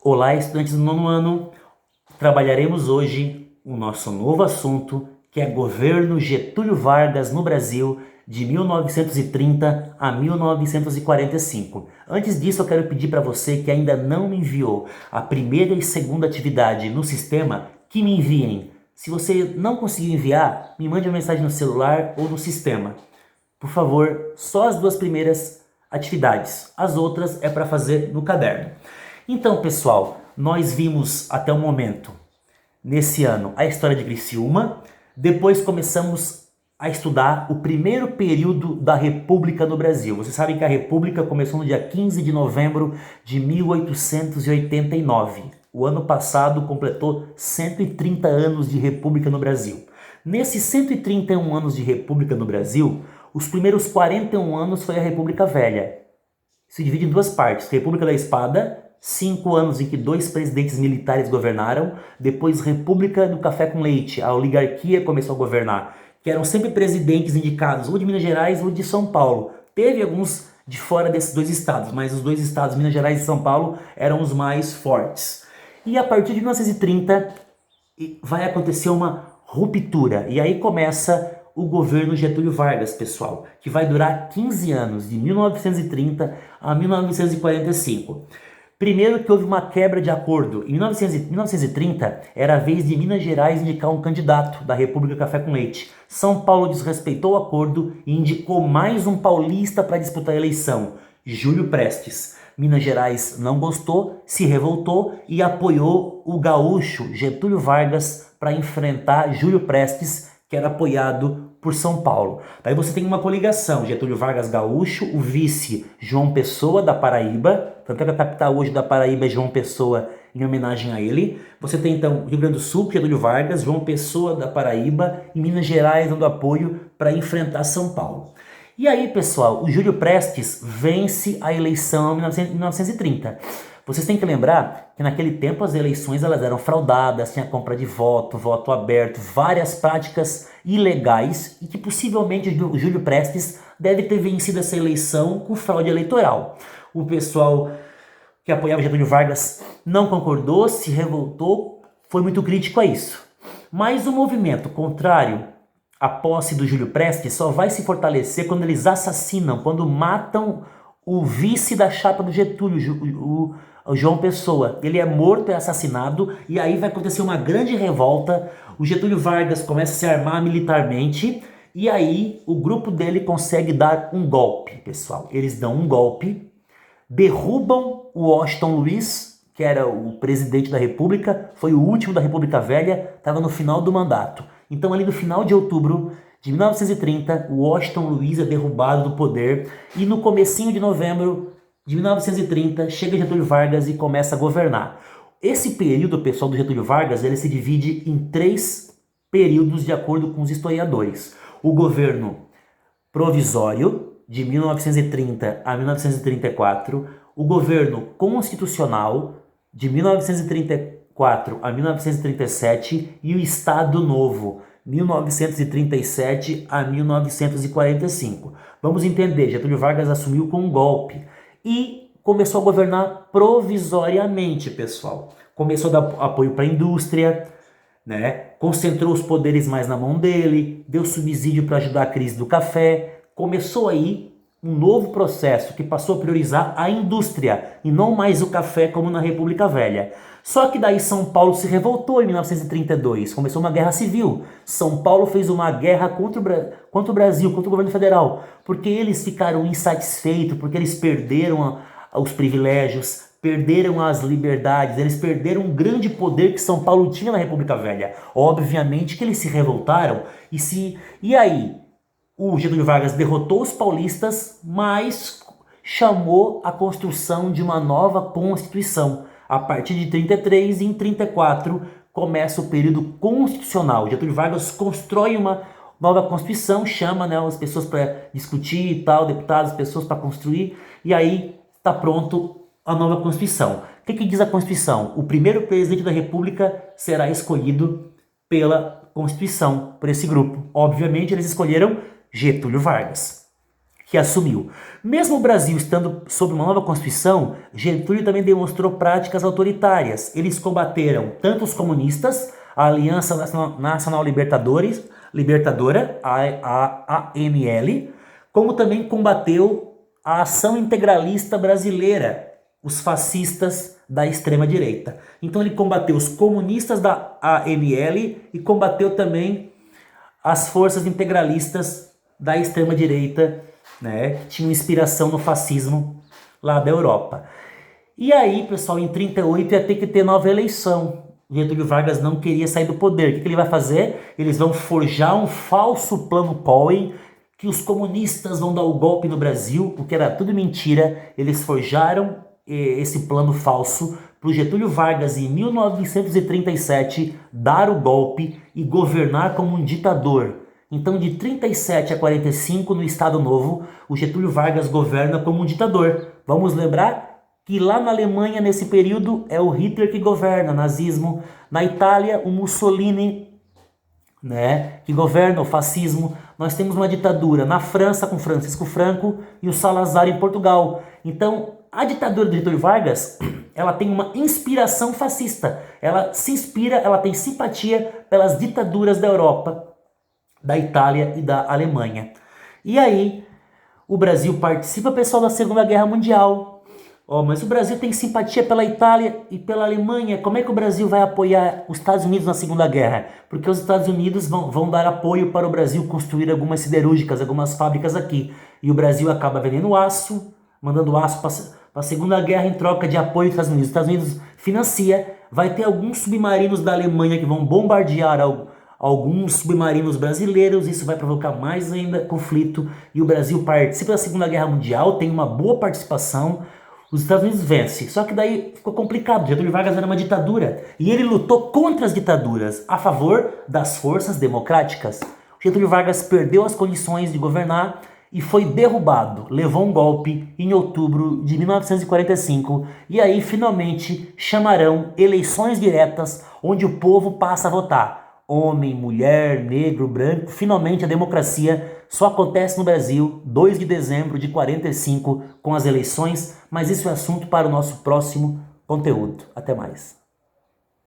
Olá, estudantes do nono ano. Trabalharemos hoje o nosso novo assunto, que é governo Getúlio Vargas no Brasil de 1930 a 1945. Antes disso, eu quero pedir para você que ainda não me enviou a primeira e segunda atividade no sistema, que me enviem. Se você não conseguir enviar, me mande uma mensagem no celular ou no sistema. Por favor, só as duas primeiras atividades. As outras é para fazer no caderno. Então, pessoal, nós vimos até o momento, nesse ano, a história de Criciúma. Depois começamos a estudar o primeiro período da República no Brasil. Vocês sabem que a República começou no dia 15 de novembro de 1889. O ano passado completou 130 anos de República no Brasil. Nesses 131 anos de República no Brasil, os primeiros 41 anos foi a República Velha. Se divide em duas partes: República da Espada, 5 anos em que 2 presidentes militares governaram. Depois República do Café com Leite, a oligarquia começou a governar, que eram sempre presidentes indicados ou de Minas Gerais ou de São Paulo. Teve alguns de fora desses dois estados, mas os dois estados, Minas Gerais e São Paulo, eram os mais fortes. E a partir de 1930 vai acontecer uma ruptura, e aí começa o governo Getúlio Vargas, pessoal, que vai durar 15 anos, de 1930 a 1945. Primeiro que houve uma quebra de acordo. Em 1930, era a vez de Minas Gerais indicar um candidato da República Café com Leite. São Paulo desrespeitou o acordo e indicou mais um paulista para disputar a eleição, Júlio Prestes. Minas Gerais não gostou, se revoltou e apoiou o gaúcho Getúlio Vargas para enfrentar Júlio Prestes, que era apoiado por São Paulo. Daí você tem uma coligação: Getúlio Vargas gaúcho, o vice João Pessoa da Paraíba, tanto é que a capital hoje da Paraíba é João Pessoa, em homenagem a ele. Você tem então o Rio Grande do Sul, Getúlio Vargas, João Pessoa da Paraíba e Minas Gerais dando apoio para enfrentar São Paulo. E aí, pessoal, o Júlio Prestes vence a eleição em 1930. Vocês têm que lembrar que naquele tempo as eleições elas eram fraudadas, tinha compra de voto, voto aberto, várias práticas ilegais, e que possivelmente o Júlio Prestes deve ter vencido essa eleição com fraude eleitoral. O pessoal que apoiava Getúlio Vargas não concordou, se revoltou, foi muito crítico a isso. Mas o movimento contrário à posse do Júlio Prestes só vai se fortalecer quando eles assassinam, quando matam o vice da chapa do Getúlio, o João Pessoa. Ele é morto, é assassinado, e aí vai acontecer uma grande revolta. O Getúlio Vargas começa a se armar militarmente, e aí o grupo dele consegue dar um golpe, pessoal. Eles dão um golpe, derrubam o Washington Luiz, que era o presidente da República, foi o último da República Velha, estava no final do mandato. Então, ali no final de outubro de 1930, o Washington Luiz é derrubado do poder, e no comecinho de novembro de 1930 chega Getúlio Vargas e começa a governar. Esse período, pessoal, do Getúlio Vargas, ele se divide em 3 períodos de acordo com os historiadores. O governo provisório, de 1930 a 1934, o governo constitucional, de 1934 a 1937, e o Estado Novo, 1937 a 1945. Vamos entender, Getúlio Vargas assumiu com um golpe e começou a governar provisoriamente, pessoal. Começou a dar apoio para a indústria, né? Concentrou os poderes mais na mão dele, deu subsídio para ajudar a crise do café. Começou aí um novo processo que passou a priorizar a indústria e não mais o café como na República Velha. Só que daí São Paulo se revoltou em 1932, começou uma guerra civil. São Paulo fez uma guerra contra o Brasil, contra o governo federal, porque eles ficaram insatisfeitos, porque eles perderam os privilégios, perderam as liberdades, eles perderam um grande poder que São Paulo tinha na República Velha. Obviamente que eles se revoltaram e aí o Getúlio Vargas derrotou os paulistas, mas chamou a construção de uma nova Constituição. A partir de 33 e em 34 começa o período constitucional. Getúlio Vargas constrói uma nova Constituição, chama, as pessoas para discutir e tal, deputados, pessoas para construir, e aí está pronto a nova Constituição. O que diz a Constituição? O primeiro presidente da República será escolhido pela Constituição, por esse grupo. Obviamente eles escolheram Getúlio Vargas. que assumiu. Mesmo o Brasil estando sob uma nova Constituição, Getúlio também demonstrou práticas autoritárias. Eles combateram tanto os comunistas, a Aliança Nacional Libertadora, a ANL, como também combateu a Ação Integralista Brasileira, os fascistas da extrema-direita. Então ele combateu os comunistas da ANL e combateu também as forças integralistas da extrema-direita, né, que tinham inspiração no fascismo lá da Europa. E aí, pessoal, em 38 ia ter que ter nova eleição. Getúlio Vargas não queria sair do poder. O que ele vai fazer? Eles vão forjar um falso plano Cohen, que os comunistas vão dar o golpe no Brasil, o que era tudo mentira. Eles forjaram esse plano falso para o Getúlio Vargas, em 1937, dar o golpe e governar como um ditador. Então, de 37 a 45, no Estado Novo, o Getúlio Vargas governa como um ditador. Vamos lembrar que lá na Alemanha, nesse período, é o Hitler que governa, nazismo. Na Itália, o Mussolini, né, que governa o fascismo. Nós temos uma ditadura na França com Francisco Franco e o Salazar em Portugal. Então, a ditadura do Getúlio Vargas, ela tem uma inspiração fascista. Ela se inspira, ela tem simpatia pelas ditaduras da Europa, da Itália e da Alemanha. E aí, o Brasil participa, pessoal, da Segunda Guerra Mundial. Mas o Brasil tem simpatia pela Itália e pela Alemanha. Como é que o Brasil vai apoiar os Estados Unidos na Segunda Guerra? Porque os Estados Unidos vão dar apoio para o Brasil construir algumas siderúrgicas, algumas fábricas aqui. E o Brasil acaba vendendo aço, mandando aço para a Segunda Guerra em troca de apoio dos Estados Unidos. Os Estados Unidos financia, vai ter alguns submarinos da Alemanha que vão bombardear alguns submarinos brasileiros. Isso vai provocar mais ainda conflito. E o Brasil participa da Segunda Guerra Mundial, tem uma boa participação. Os Estados Unidos vencem, só que daí ficou complicado. Getúlio Vargas era uma ditadura e ele lutou contra as ditaduras, a favor das forças democráticas. Getúlio Vargas perdeu as condições de governar e foi derrubado, levou um golpe em outubro de 1945 e aí finalmente chamarão eleições diretas onde o povo passa a votar. Homem, mulher, negro, branco, finalmente a democracia só acontece no Brasil 2 de dezembro de 45 com as eleições, mas isso é assunto para o nosso próximo conteúdo. Até mais.